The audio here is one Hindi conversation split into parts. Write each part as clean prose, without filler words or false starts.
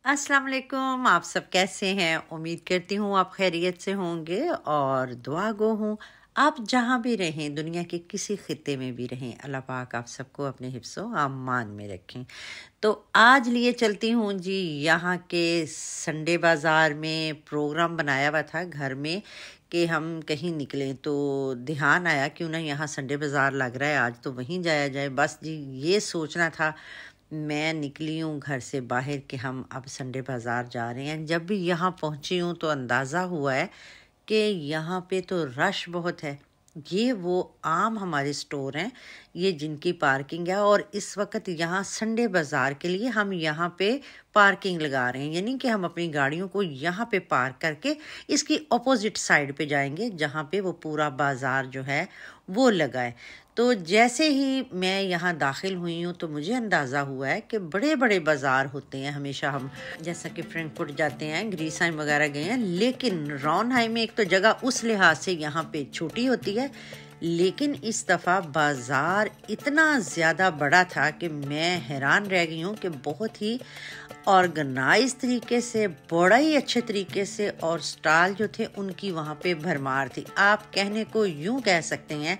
अस्सलाम वालेकुम। आप सब कैसे हैं? उम्मीद करती हूँ आप खैरियत से होंगे और दुआ गो हूँ आप जहाँ भी रहें, दुनिया के किसी खित्ते में भी रहें, अल्लाह पाक आप सबको अपने हिफ्ज़ो अमान में रखें। तो आज लिए चलती हूँ जी यहाँ के संडे बाज़ार में। प्रोग्राम बनाया हुआ था घर में कि हम कहीं निकलें, तो ध्यान आया क्यों ना यहाँ संडे बाज़ार लग रहा है, आज तो वहीं जाया जाए। बस जी ये सोचना था, मैं निकली हूँ घर से बाहर कि हम अब संडे बाज़ार जा रहे हैं। जब भी यहाँ पहुँची हूँ तो अंदाज़ा हुआ है कि यहाँ पे तो रश बहुत है। ये वो आम हमारे स्टोर हैं, ये जिनकी पार्किंग है, और इस वक्त यहाँ संडे बाज़ार के लिए हम यहाँ पे पार्किंग लगा रहे हैं, यानी कि हम अपनी गाड़ियों को यहाँ पे पार्क करके इसकी अपोजिट साइड पे जाएंगे जहाँ पे वो पूरा बाज़ार जो है वो लगा है। तो जैसे ही मैं यहाँ दाखिल हुई हूँ तो मुझे अंदाज़ा हुआ है कि बड़े बड़े बाज़ार होते हैं हमेशा। हम जैसा कि फ्रैंकफर्ट जाते हैं, ग्रीसहाइम वगैरह गए हैं, लेकिन रॉनहाइम में एक तो जगह उस लिहाज से यहाँ पे छोटी होती है, लेकिन इस दफ़ा बाज़ार इतना ज़्यादा बड़ा था कि मैं हैरान रह गई हूँ कि बहुत ही ऑर्गेनाइज तरीके से, बड़ा ही अच्छे तरीके से, और स्टॉल जो थे उनकी वहाँ पे भरमार थी। आप कहने को यूँ कह सकते हैं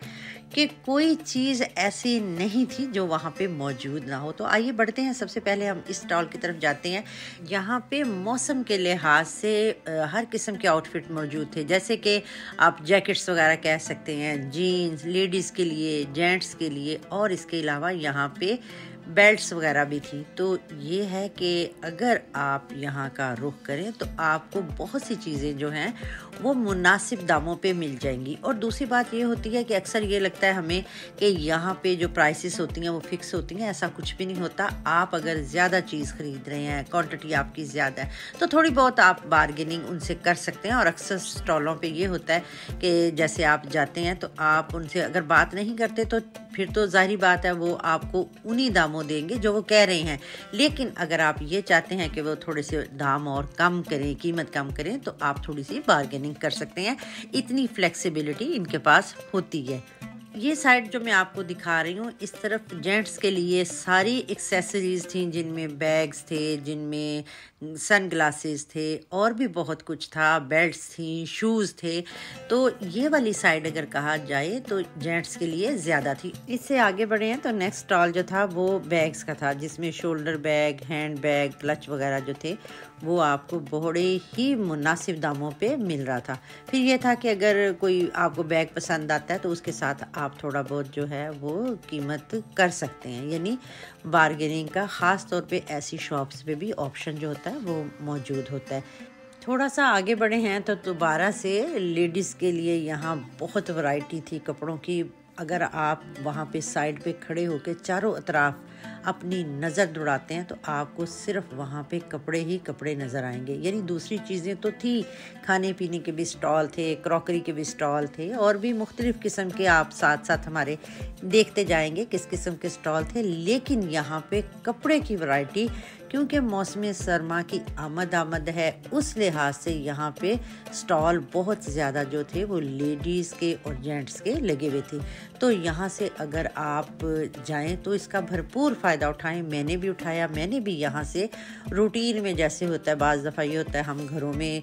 कि कोई चीज़ ऐसी नहीं थी जो वहाँ पे मौजूद ना हो। तो आइए बढ़ते हैं, सबसे पहले हम इस स्टॉल की तरफ जाते हैं। यहाँ पे मौसम के लिहाज से हर किस्म के आउटफिट मौजूद थे, जैसे कि आप जैकेट्स वगैरह कह सकते हैं, जीन्स लेडीज़ के लिए, जेंट्स के लिए, और इसके अलावा यहाँ पे बेल्ट्स वगैरह भी थी। तो ये है कि अगर आप यहाँ का रुख करें तो आपको बहुत सी चीज़ें जो हैं वो मुनासिब दामों पे मिल जाएंगी। और दूसरी बात ये होती है कि अक्सर ये लगता है हमें कि यहाँ पे जो प्राइसेस होती हैं वो फिक्स होती हैं, ऐसा कुछ भी नहीं होता। आप अगर ज़्यादा चीज़ ख़रीद रहे हैं, क्वांटिटी आपकी ज़्यादा है, तो थोड़ी बहुत आप बार्गेनिंग उनसे कर सकते हैं। और अक्सर स्टॉलों पे ये होता है कि जैसे आप जाते हैं तो आप उनसे अगर बात नहीं करते तो फिर तो ज़ाहिर बात है वो आपको उन्हीं दामों देंगे जो वो कह रहे हैं। लेकिन अगर आप ये चाहते हैं कि वो थोड़े से दाम और कम करें, कीमत कम करें, तो आप थोड़ी सी बार्गेनिंग कर सकते हैं। इतनी फ्लेक्सिबिलिटी इनके पास होती है। ये साइड जो मैं आपको दिखा रही हूँ, इस तरफ जेंट्स के लिए सारी एक्सेसरीज थी, जिनमें बैग्स थे, जिनमें सन ग्लासेस थे, और भी बहुत कुछ था, बेल्ट्स थी, शूज़ थे। तो ये वाली साइड अगर कहा जाए तो जेंट्स के लिए ज़्यादा थी। इससे आगे बढ़े हैं तो नेक्स्ट स्टॉल जो था वो बैग्स का था, जिसमें shoulder bag, hand bag, clutch वगैरह जो थे वो आपको बड़े ही मुनासिब दामों पे मिल रहा था। फिर ये था कि अगर कोई आपको बैग पसंद आता है तो उसके साथ आप थोड़ा बहुत जो है वो कीमत कर सकते हैं, यानी बार्गेनिंग का ख़ास तौर पे ऐसी शॉप्स पे भी ऑप्शन जो होता है वो मौजूद होता है। थोड़ा सा आगे बढ़े हैं तो दोबारा से लेडीज़ के लिए यहाँ बहुत वैरायटी थी कपड़ों की। अगर आप वहाँ पे साइड पे खड़े होकर चारों अतराफ अपनी नज़र दौड़ाते हैं तो आपको सिर्फ वहाँ पे कपड़े ही कपड़े नज़र आएंगे, यानी दूसरी चीज़ें तो थी, खाने पीने के भी स्टॉल थे, क्रॉकरी के भी स्टॉल थे, और भी मुख्तलिफ़ किस्म के आप साथ साथ हमारे देखते जाएंगे किस किस्म के स्टॉल थे। लेकिन यहाँ पे कपड़े की वैरायटी, क्योंकि मौसम सरमा की आमद है, उस लिहाज से यहाँ पे स्टॉल बहुत ज़्यादा जो थे वो लेडीज़ के और जेंट्स के लगे हुए थे। तो यहाँ से अगर आप जाएं तो इसका भरपूर फ़ायदा उठाएं। मैंने भी उठाया। मैंने भी यहाँ से रूटीन में, जैसे होता है बाज़ दफ़ा ये होता है हम घरों में,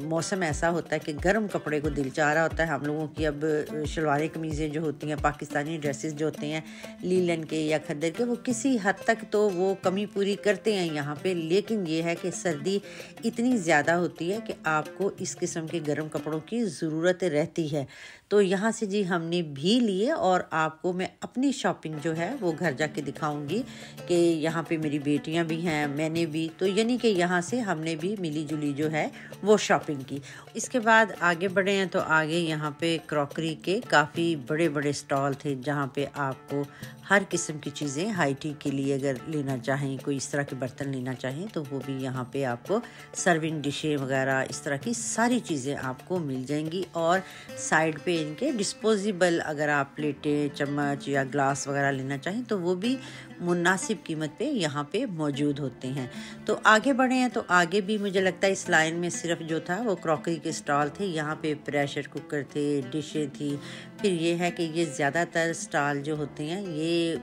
मौसम ऐसा होता है कि गर्म कपड़े को दिल चाह रहा होता है हम लोगों की। अब शलवारें कमीज़ें जो होती हैं, पाकिस्तानी ड्रेसेस जो होते हैं लीलन के या खद्दर के, वो किसी हद तक तो वो कमी पूरी करते हैं यहाँ पे। लेकिन ये है कि सर्दी इतनी ज़्यादा होती है कि आपको इस किस्म के गर्म कपड़ों की ज़रूरत रहती है। तो यहाँ से जी हमने भी लिए, और आपको मैं अपनी शॉपिंग जो है वो घर जाके दिखाऊंगी कि यहाँ पे मेरी बेटियाँ भी हैं, मैंने भी, तो यानी कि यहाँ से हमने भी मिली जुली जो है वो शॉपिंग की। इसके बाद आगे बढ़े हैं तो आगे यहाँ पे क्रॉकरी के काफ़ी बड़े बड़े स्टॉल थे, जहाँ पे आपको हर किस्म की चीज़ें, हाई टी के लिए अगर लेना चाहें, कोई इस तरह के बर्तन लेना चाहें तो वो भी यहाँ पे आपको, सर्विंग डिशें वगैरह, इस तरह की सारी चीज़ें आपको मिल जाएंगी। और साइड पे इनके डिस्पोजेबल, अगर आप प्लेटें, चम्मच या ग्लास वगैरह लेना चाहें तो वो भी मुनासिब कीमत पे यहाँ पे मौजूद होते हैं। तो आगे बढ़े हैं तो आगे भी मुझे लगता है इस लाइन में सिर्फ जो था वो क्रॉकरी के स्टॉल थे। यहाँ पे प्रेशर कुकर थे, डिशें थी। फिर ये है कि ये ज़्यादातर स्टॉल जो होते हैं ये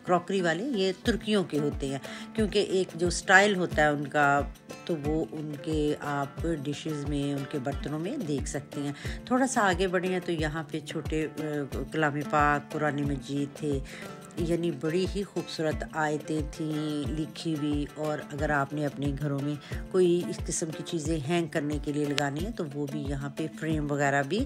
क्रॉकरी वाले ये तुर्कियों के होते हैं, क्योंकि एक जो स्टाइल होता है उनका तो वो उनके आप डिशेस में उनके बर्तनों में देख सकते हैं। थोड़ा सा आगे बढ़े हैं तो यहाँ पे छोटे कलाम पाक, कुरान मजीद थे, यानी बड़ी ही खूबसूरत आयतें थीं लिखी हुई। और अगर आपने अपने घरों में कोई इस किस्म की चीज़ें हैंग करने के लिए लगानी है तो वो भी यहाँ पे फ्रेम वगैरह भी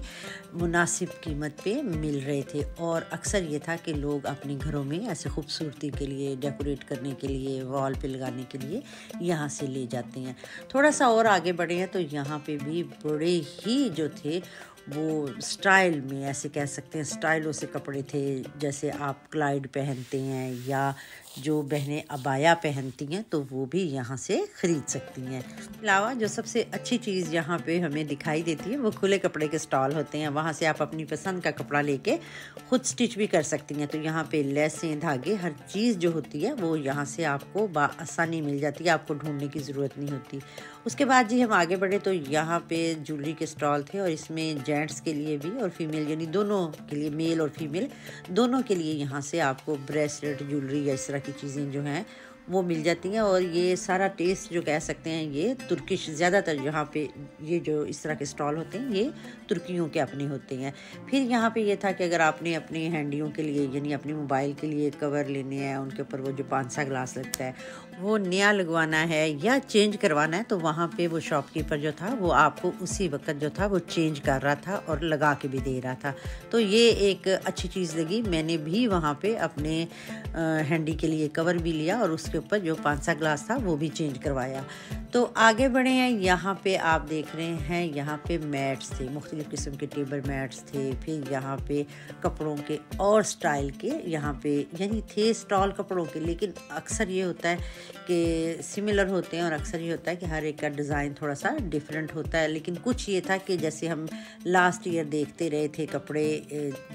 मुनासिब कीमत पे मिल रहे थे। और अक्सर ये था कि लोग अपने घरों में ऐसे खूबसूरती के लिए, डेकोरेट करने के लिए, वॉल पे लगाने के लिए यहाँ से ले जाते हैं। थोड़ा सा और आगे बढ़े हैं तो यहाँ पे भी बड़े ही जो थे वो स्टाइल में, ऐसे कह सकते हैं स्टाइलों से कपड़े थे, जैसे आप क्लाइड पहनते हैं या जो बहनें अबाया पहनती हैं तो वो भी यहाँ से ख़रीद सकती हैं। अलावा जो सबसे अच्छी चीज़ यहाँ पे हमें दिखाई देती है वो खुले कपड़े के स्टॉल होते हैं। वहाँ से आप अपनी पसंद का कपड़ा लेके खुद स्टिच भी कर सकती हैं। तो यहाँ पे लेसें, धागे, हर चीज़ जो होती है वो यहाँ से आपको आसानी मिल जाती है, आपको ढूंढने की ज़रूरत नहीं होती। उसके बाद जी हम आगे बढ़े तो यहाँ पे ज्वेलरी के स्टॉल थे और इसमें जेंट्स के लिए भी और फीमेल, यानी दोनों के लिए, मेल और फीमेल दोनों के लिए यहाँ से आपको ब्रेसलेट, ज्वेलरी या इस तरह की चीज़ें जो हैं वो मिल जाती हैं। और ये सारा टेस्ट जो कह सकते हैं ये तुर्किश, ज़्यादातर यहाँ पे ये जो इस तरह के स्टॉल होते हैं ये तुर्कियों के अपने होते हैं। फिर यहाँ पे ये था कि अगर आपने अपने हैंडियों के लिए, यानी अपने मोबाइल के लिए कवर लेने हैं, उनके ऊपर वो जो 5 सा ग्लास लगता है वो नया लगवाना है या चेंज करवाना है, तो वहाँ पे वो शॉपकीपर जो था वो आपको उसी वक्त जो था वो चेंज कर रहा था और लगा के भी दे रहा था। तो ये एक अच्छी चीज़ लगी। मैंने भी वहाँ पे अपने हैंडी के लिए कवर भी लिया और उसके ऊपर जो 5 सा ग्लास था वो भी चेंज करवाया। तो आगे बढ़े हैं, यहाँ पे आप देख रहे हैं यहाँ पे मैट्स थे, मुख्तलिफ़ किस्म के टेबल मैट्स थे। फिर यहाँ पे कपड़ों के और स्टाइल के यहाँ पे यानी थे स्टॉल कपड़ों के, लेकिन अक्सर ये होता है कि सिमिलर होते हैं और अक्सर ये होता है कि हर एक का डिज़ाइन थोड़ा सा डिफरेंट होता है। लेकिन कुछ ये था कि जैसे हम लास्ट ईयर देखते रहे थे कपड़े,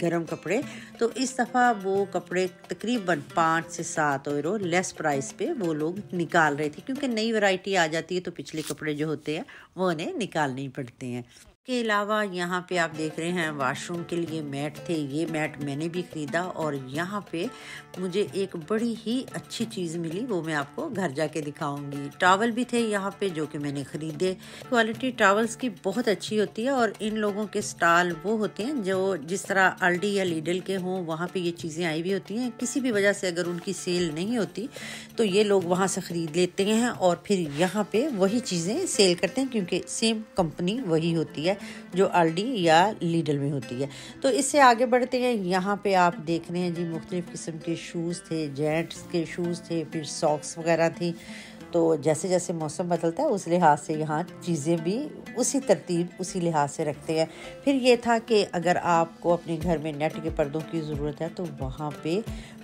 गर्म कपड़े, तो इस दफ़ा वो कपड़े तकरीबन 5 से 7 यूरो लेस प्राइस पे वो लोग निकाल रहे थे, क्योंकि नई वैरायटी आ जाती है तो पिछले कपड़े जो होते हैं वो उन्हें निकालने ही पड़ते हैं। के अलावा यहाँ पे आप देख रहे हैं वाशरूम के लिए मैट थे। ये मैट मैंने भी ख़रीदा और यहाँ पे मुझे एक बड़ी ही अच्छी चीज़ मिली, वो मैं आपको घर जाके दिखाऊंगी। टॉवल भी थे यहाँ पे जो कि मैंने ख़रीदे। क्वालिटी टॉवल्स की बहुत अच्छी होती है और इन लोगों के स्टॉल वो होते हैं जो जिस तरह अल्डी या लीडल के हों, वहाँ पे ये चीज़ें आई भी होती हैं। किसी भी वजह से अगर उनकी सेल नहीं होती तो ये लोग वहाँ से ख़रीद लेते हैं और फिर यहाँ पे वही चीज़ें सेल करते हैं, क्योंकि सेम कंपनी वही होती है जो अल्डी या लीडल में होती है। तो इससे आगे बढ़ते हैं, यहाँ पे आप देख रहे हैं जी मुख्तलिफ़ किस्म के शूज़ थे, जेंट्स के शूज़ थे, फिर सॉक्स वगैरह थी। तो जैसे जैसे मौसम बदलता है उस लिहाज से यहाँ चीज़ें भी उसी तरतीब, उसी लिहाज से रखते हैं। फिर ये था कि अगर आपको अपने घर में नेट के पर्दों की ज़रूरत है तो वहाँ पे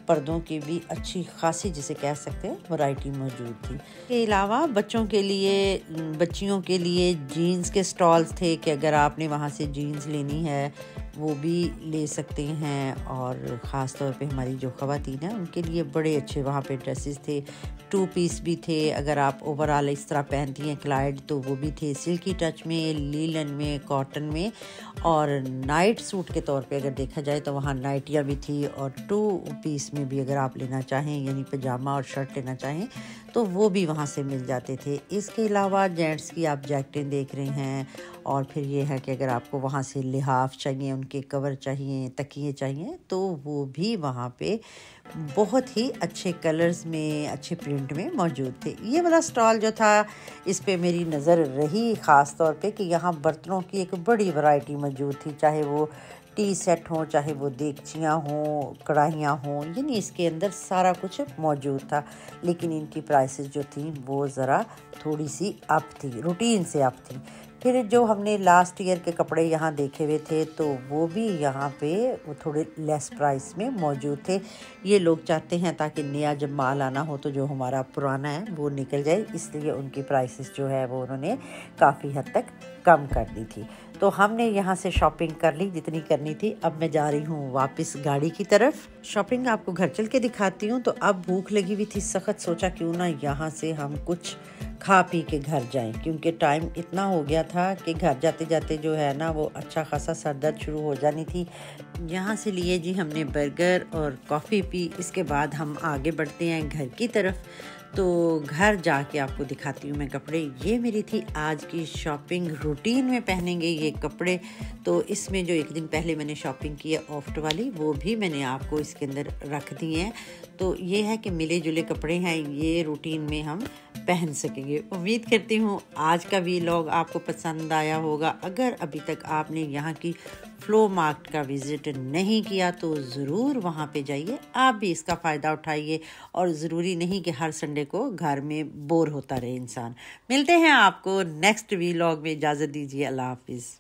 पर्दों की भी अच्छी खासी, जिसे कह सकते हैं, वैरायटी मौजूद थी। इसके अलावा बच्चों के लिए, बच्चियों के लिए जीन्स के स्टॉल्स थे कि अगर आपने वहाँ से जीन्स लेनी है वो भी ले सकते हैं। और ख़ास तौर पे हमारी जो ख़वातीन हैं उनके लिए बड़े अच्छे वहाँ पे ड्रेसेस थे। 2 पीस भी थे, अगर आप ओवरऑल इस तरह पहनती हैं क्लाइड तो वो भी थे, सिल्की टच में, लीलन में, कॉटन में। और नाइट सूट के तौर पे अगर देखा जाए तो वहाँ नाइटियाँ भी थी। और 2 पीस में भी अगर आप लेना चाहें, यानी पजामा और शर्ट लेना चाहें तो वो भी वहाँ से मिल जाते थे। इसके अलावा जेंट्स की आप जैकेटें देख रहे हैं। और फिर ये है कि अगर आपको वहाँ से लिहाफ चाहिए, उनके कवर चाहिए, तकिए चाहिए, तो वो भी वहाँ पे बहुत ही अच्छे कलर्स में, अच्छे प्रिंट में मौजूद थे। ये वाला स्टॉल जो था इस पे मेरी नज़र रही ख़ास तौर पे कि यहाँ बर्तनों की एक बड़ी वैरायटी मौजूद थी, चाहे वो टी सेट हो, चाहे वो देगचियाँ हों, कढ़ाइयाँ हों, यानी इसके अंदर सारा कुछ मौजूद था। लेकिन इनकी प्राइसेस जो थी वो ज़रा थोड़ी सी अप थी, रूटीन से अप थी। फिर जो हमने लास्ट ईयर के कपड़े यहाँ देखे हुए थे तो वो भी यहाँ पे वो थोड़े लेस प्राइस में मौजूद थे। ये लोग चाहते हैं ताकि नया जब माल आना हो तो जो हमारा पुराना है वो निकल जाए, इसलिए उनकी प्राइसेस जो है वो उन्होंने काफ़ी हद तक कम कर दी थी। तो हमने यहाँ से शॉपिंग कर ली जितनी करनी थी। अब मैं जा रही हूँ वापस गाड़ी की तरफ। शॉपिंग आपको घर चल के दिखाती हूँ। तो अब भूख लगी हुई थी सख्त, सोचा क्यों ना यहाँ से हम कुछ खा पी के घर जाएं, क्योंकि टाइम इतना हो गया था कि घर जाते जाते जो है ना वो अच्छा खासा सर दर्द शुरू हो जानी थी। यहाँ से लिए जी हमने बर्गर और कॉफ़ी पी। इसके बाद हम आगे बढ़ते हैं घर की तरफ। तो घर जाके आपको दिखाती हूँ मैं कपड़े। ये मेरी थी आज की शॉपिंग, रूटीन में पहनेंगे ये कपड़े। तो इसमें जो एक दिन पहले मैंने शॉपिंग की है ऑफ्ट वाली, वो भी मैंने आपको इसके अंदर रख दिए हैं। तो ये है कि मिले जुले कपड़े हैं, ये रूटीन में हम पहन सकेंगे। उम्मीद करती हूँ आज का वीलॉग आपको पसंद आया होगा। अगर अभी तक आपने यहाँ की फ्लो मार्केट का विज़िट नहीं किया तो ज़रूर वहाँ पे जाइए, आप भी इसका फ़ायदा उठाइए। और ज़रूरी नहीं कि हर संडे को घर में बोर होता रहे इंसान। मिलते हैं आपको नेक्स्ट वीलॉग में, इजाज़त दीजिए, अल्लाह हाफिज़।